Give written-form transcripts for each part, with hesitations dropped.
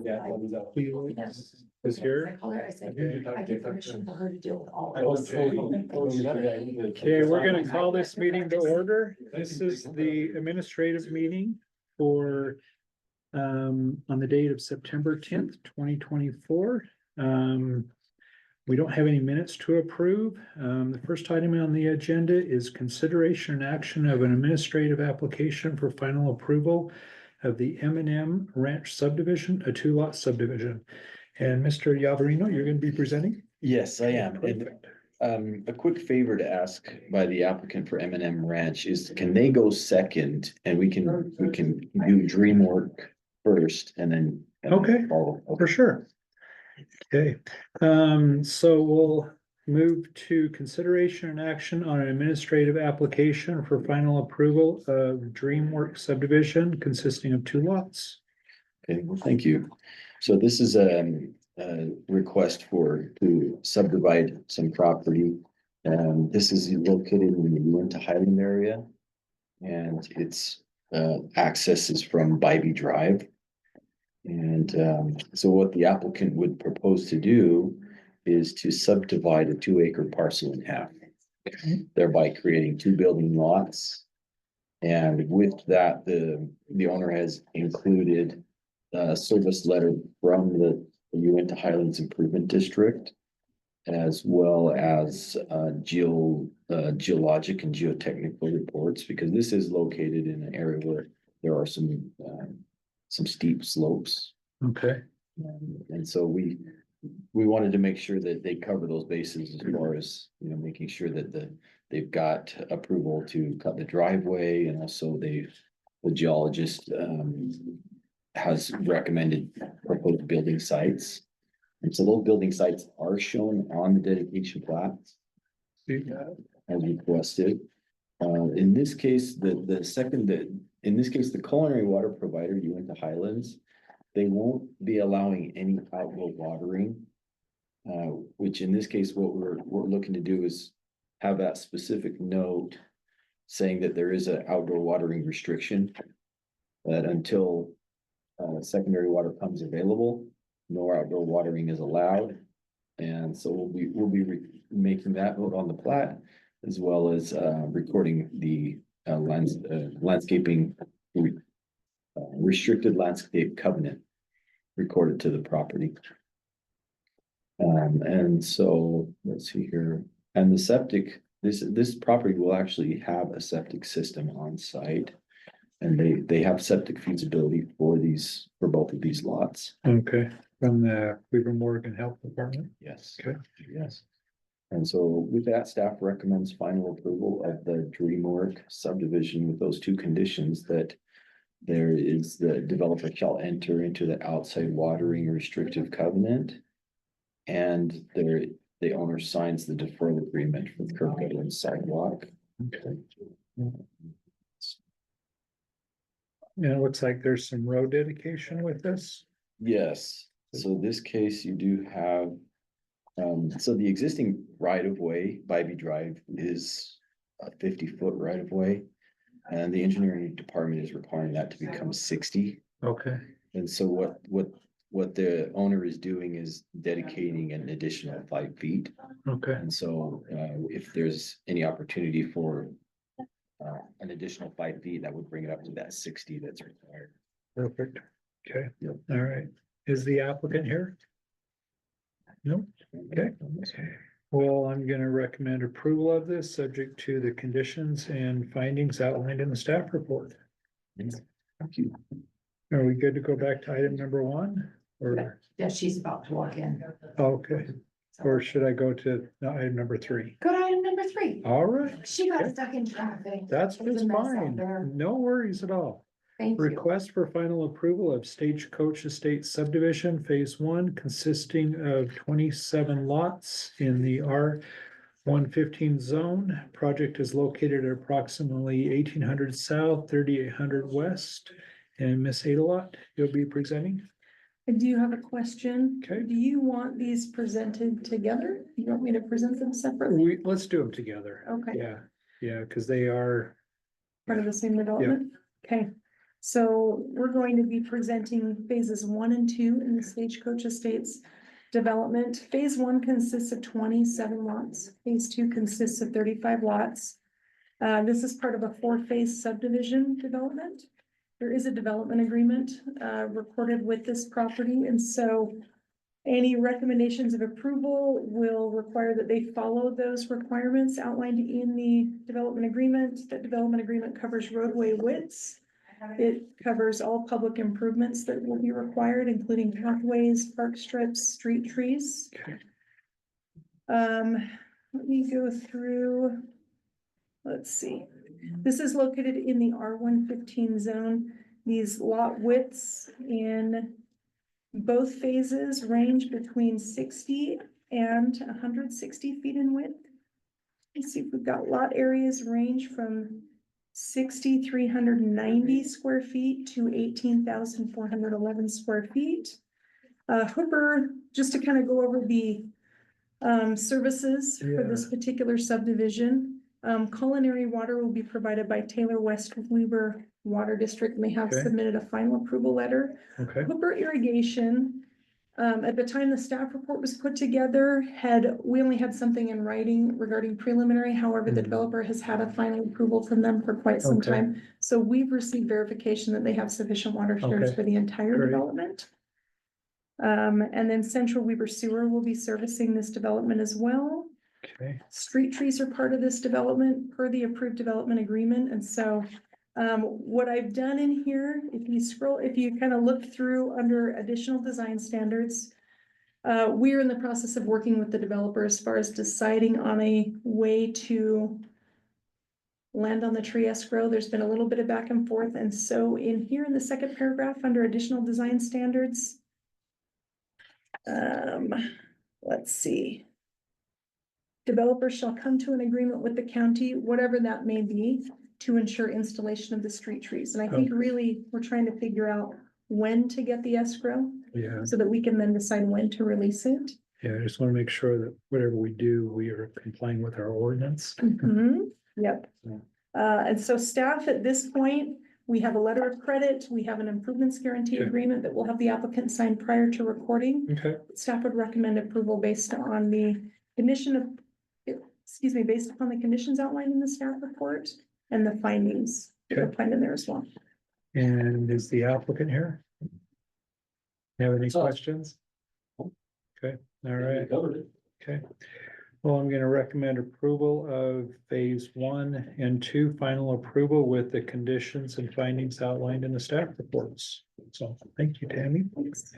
Felix is here. I called her, I said, Okay. I give permission for her to deal with all. Okay, we're gonna call this meeting to order. This is the administrative meeting for on the date of September 10th, 2024. We don't have any minutes to approve. The first item on the agenda is consideration and action of an administrative application for final approval of the M&M Ranch subdivision, a 2-lot subdivision. And Mr. Lleverino, you're going to be presenting? Yes, I am. Perfect. And a quick favor to ask by the applicant for M&M Ranch is, can they go second and we can do Dreamwork first and then. Okay. Follow. For sure. Okay, so we'll move to consideration and action on an administrative application for final approval of Dreamwork subdivision consisting of 2 lots. Okay, well, thank you. So this is a request to subdivide some property. And this is located in the Uinta Highland area. And its access is from Bybee Drive. And so what the applicant would propose to do is to subdivide a 2-acre parcel in half, thereby creating 2 building lots. And with that, the owner has included a service letter from the Uinta Highlands Improvement District, as well as geologic and geotechnical reports, because this is located in an area where there are some steep slopes. Okay. And so we wanted to make sure that they cover those bases as far as, making sure that they've got approval to cut the driveway, and also the geologist has recommended proposed building sites. And so those building sites are shown on the dedication plat as requested. In this case, the culinary water provider, Uinta Highlands, they won't be allowing any outdoor watering. Which in this case, what we're looking to do is have that specific note saying that there is an outdoor watering restriction. That until secondary water comes available, no outdoor watering is allowed. And so we'll be making that note on the plat, as well as recording the landscaping restricted landscape covenant recorded to the property. And so let's see here, and the septic, this property will actually have a septic system on site, and they have septic feasibility for both of these lots. Okay, from the Weaver Morgan Health Department. Yes. Okay. Yes. And so with that, staff recommends final approval of the Dreamwork subdivision with those 2 conditions: that there is the developer shall enter into the outside watering restrictive covenant, and the owner signs the deferral agreement for the curb gutter and sidewalk. Okay. And it looks like there's some road dedication with this. Yes, so this case you do have, so the existing right of way, Bybee Drive, is a 50-foot right of way. And the engineering department is requiring that to become 60. Okay. And so what the owner is doing is dedicating an additional 5 feet. Okay. And so if there's any opportunity for an additional 5 feet, that would bring it up to that 60 that's required. Perfect. Okay. Yep. All right. Is the applicant here? No. Okay. Well, I'm gonna recommend approval of this, subject to the conditions and findings outlined in the staff report. Thank you. Are we good to go back to item number 1? Or, Yeah, she's about to walk in. okay, or should I go to item number 3? Go to item number 3. All right, She got Okay. stuck in traffic. that's It was just a mess out fine. there. No worries at all. Thank you. Request for final approval of Stagecoach Estates Subdivision Phase 1 consisting of 27 lots in the R115 zone. Project is located at approximately 1800 south, 3800 west. And Miss Aydelotte, you'll be presenting. I do have a question. Okay. Do you want these presented together? You want me to present them separately? Let's do them together. Okay, Yeah, because they are, part of the same development? Okay, So we're going to be presenting phases 1 and 2 in the Stagecoach Estates development. Phase 1 consists of 27 lots. Phase 2 consists of 35 lots. This is part of a 4-phase subdivision development. There is a development agreement recorded with this property, and so any recommendations of approval will require that they follow those requirements outlined in the development agreement. That development agreement covers roadway widths. It covers all public improvements that will be required, including pathways, park strips, street trees. Okay. Let me go through. Let's see. This is located in the R115 zone. These lot widths in both phases range between 60 and 160 feet in width. Let's see if we've got lot areas range from 6,390 square feet to 18,411 square feet. Hooper, just to kind of go over the services for this particular subdivision. Culinary water will be provided by Taylor West Weber Water District, and they have Okay. submitted a final approval letter. Okay, Hooper Irrigation, at the time the staff report was put together, we only had something in writing regarding preliminary. However, the Mhm. developer has had a final approval from them for quite some Okay. time. So we've received verification that they have sufficient water storage Okay. for the entire Great. development. And then Central Weber Sewer will be servicing this development as well. okay, Street trees are part of this development per the approved development agreement, and so. What I've done in here, if you kind of look through under additional design standards. We're in the process of working with the developer as far as deciding on a way to. Land on the tree escrow. There's been a little bit of back and forth, and so in here in the second paragraph, under additional design standards. Let's see. Developers shall come to an agreement with the county, whatever that may be, to ensure installation of the street trees. And I think really we're trying to figure out when to get the escrow yeah, so that we can then decide when to release it. yeah, I just want to make sure that whatever we do, we are complying with our ordinance. Mhm. Yep. Yeah. And so staff at this point, we have a letter of credit, we have an improvements guarantee Okay. agreement that will have the applicant sign prior to recording. Okay, Staff would recommend approval based on the based upon the conditions outlined in the staff report and the findings that are Okay. planned in there as well. and is the applicant here? Have any questions? Okay, all right, okay. Well, I'm gonna recommend approval of phase 1 and 2, final approval with the conditions and findings outlined in the staff reports. So, thank you, Tammy. Thanks.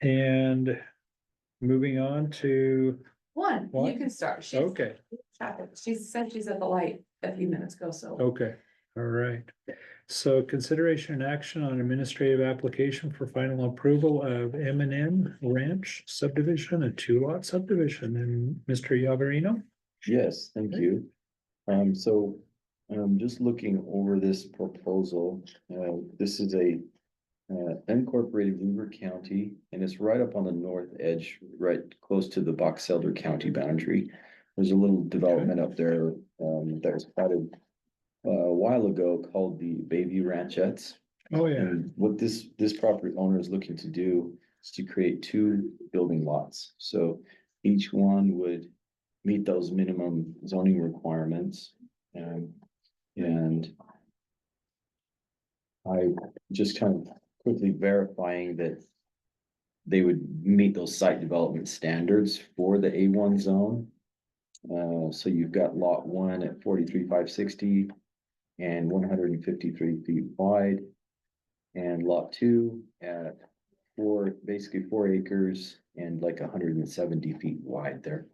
And moving on to, One, What? you can start. She's, okay, she said she's at the light a few minutes ago, so. okay, all right. So consideration and action on administrative application for final approval of M&M Ranch subdivision, a 2-lot subdivision, and Mr. Lleverino? Yes, thank you. So, just looking over this proposal, this is a unincorporated Weber County, and it's right up on the north edge, right close to the Box Elder County boundary. There's a little development up there, that was platted a while ago called the Bayview Ranchettes. Oh, yeah, And what this property owner is looking to do is to create 2 building lots. So each one would meet those minimum zoning requirements. And I just kind of quickly verifying that they would meet those site development standards for the A1 zone. So you've got lot 1 at 43,560 and 153 feet wide. And lot 2 at basically 4 acres and like 170 feet wide. They're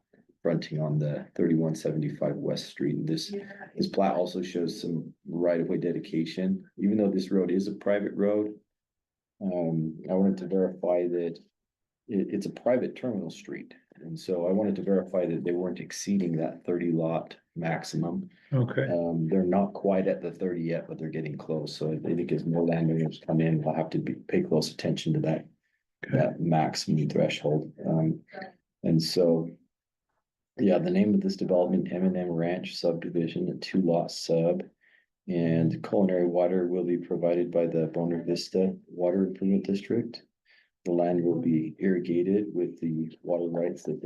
fronting on the 3175 West Street. And this plat also shows some right-of-way dedication, even though this road is a private road. I wanted to verify that it's a private terminal street. And so I wanted to verify that they weren't exceeding that 30 lot maximum. okay, They're not quite at the 30 yet, but they're getting close. So I think as more landowners come in, we'll have to pay close attention to that maximum threshold. And so, yeah, the name of this development, M&M Ranch subdivision, a 2-lot sub. And culinary water will be provided by the Bona Vista Water Improvement District. The land will be irrigated with the water rights that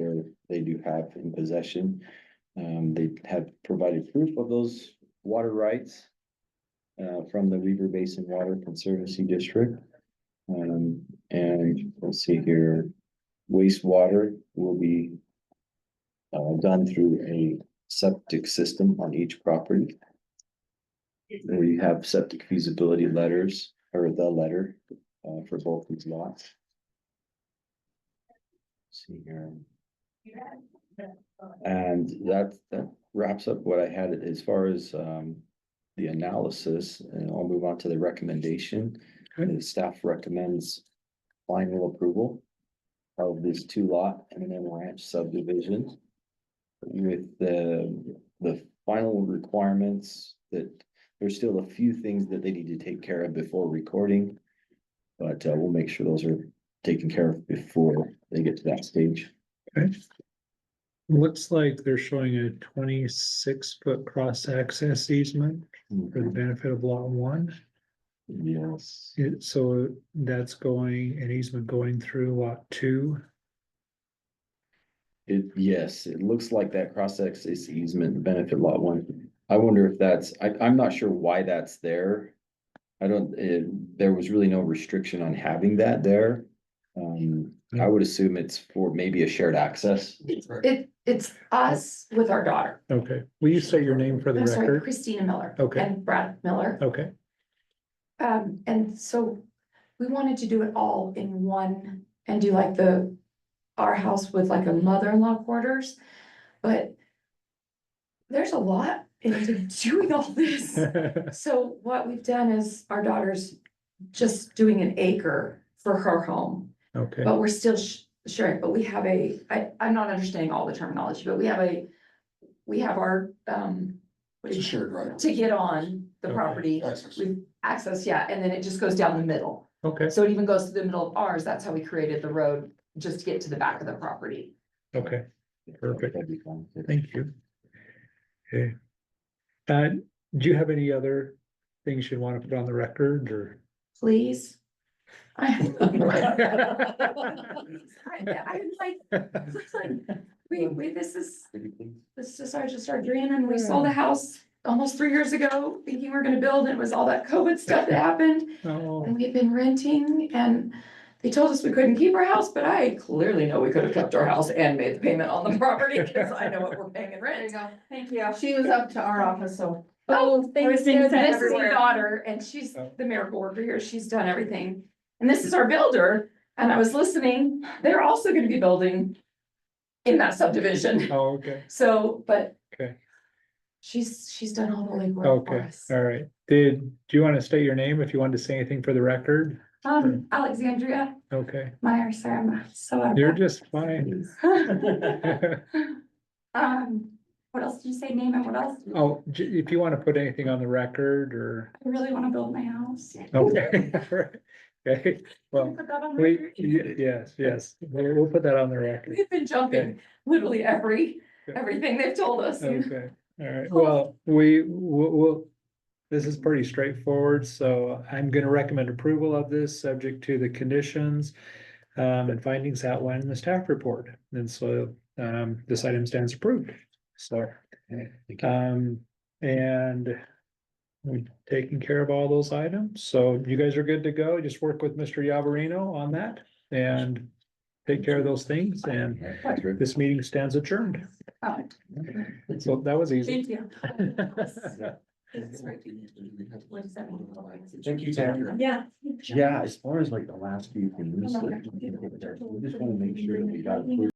they do have in possession. They have provided proof of those water rights from the Weaver Basin Water Conservancy District. And let's see here, wastewater will be done through a septic system on each property. We have septic feasibility letters, or the letter, for both these lots. Let's see here. And that wraps up what I had as far as the analysis, and I'll move on to the recommendation. Okay. The staff recommends final approval of this 2-lot and then ranch subdivision with the final requirements that there's still a few things that they need to take care of before recording. But we'll make sure those are taken care of before they get to that stage. Okay. Looks like they're showing a 26-foot cross-access easement for the benefit of lot 1. Yes. So that's going, an easement going through lot 2. Yes, it looks like that cross-access easement benefit lot 1. I wonder if that's, I'm not sure why that's there. There was really no restriction on having that there. I would assume it's for maybe a shared access. It's us with our daughter. Okay, will you say your name for the I'm sorry, record? Christina Miller. Okay. And Brad Miller. Okay, And so we wanted to do it all in one and do like our house with like a mother-in-law quarters. But there's a lot into doing all this. So what we've done is our daughter's just doing an acre for her home, okay, but we're still sharing, but we have I'm not understanding all the terminology, but we have our, what It's is a shared right. to get on the Okay. property. Access. We've access, yeah, and then it just goes down the middle. okay, So it even goes to the middle of ours. That's how we created the road, just to get to the back of the property. okay, perfect. That'd be fine. Thank you. Okay. Do you have any other things you want to put on the record or? Please. I'm like, this is our dream, and we sold a house almost 3 years ago, thinking we we're gonna build, and it was all that COVID stuff that happened. Oh, And we had been renting, and they told us we couldn't keep our house, but I clearly know we could have kept our house and made the payment on the property, because I know what we're paying in rent. go. Thank you. She was up to our office, so. Oh, thanks, this is Dad. my daughter, and she's Oh. the miracle worker here, she's done everything. And this is our builder, and I was listening, they're also gonna be building in that subdivision. oh, okay, So, but okay, she's done all the legwork for okay, us. all right. Do you want to state your name if you want to say anything for the record? Alexandria Okay, Meyer, sorry, I'm so out of you're breath. just fine. What else did you say, name and what else? Oh, if you want to put anything on the record or, I really wanna build my house. okay, okay, well, Put that on the record? yes, we'll put that on the record. We've been jumping literally everything they've told us. Okay, all right, well, we'll, this is pretty straightforward, so I'm gonna recommend approval of this, subject to the conditions and findings outlined in the staff report, and so this item stands approved, so. And we've taken care of all those items, so you guys are good to go, just work with Mr. Lleverino on that and take care of those things, and this meeting stands adjourned. Oh, So that was easy. thank you. Thank you, Tammy. Yeah. Yeah, as far as like the last few things, we just want to make sure that we got approved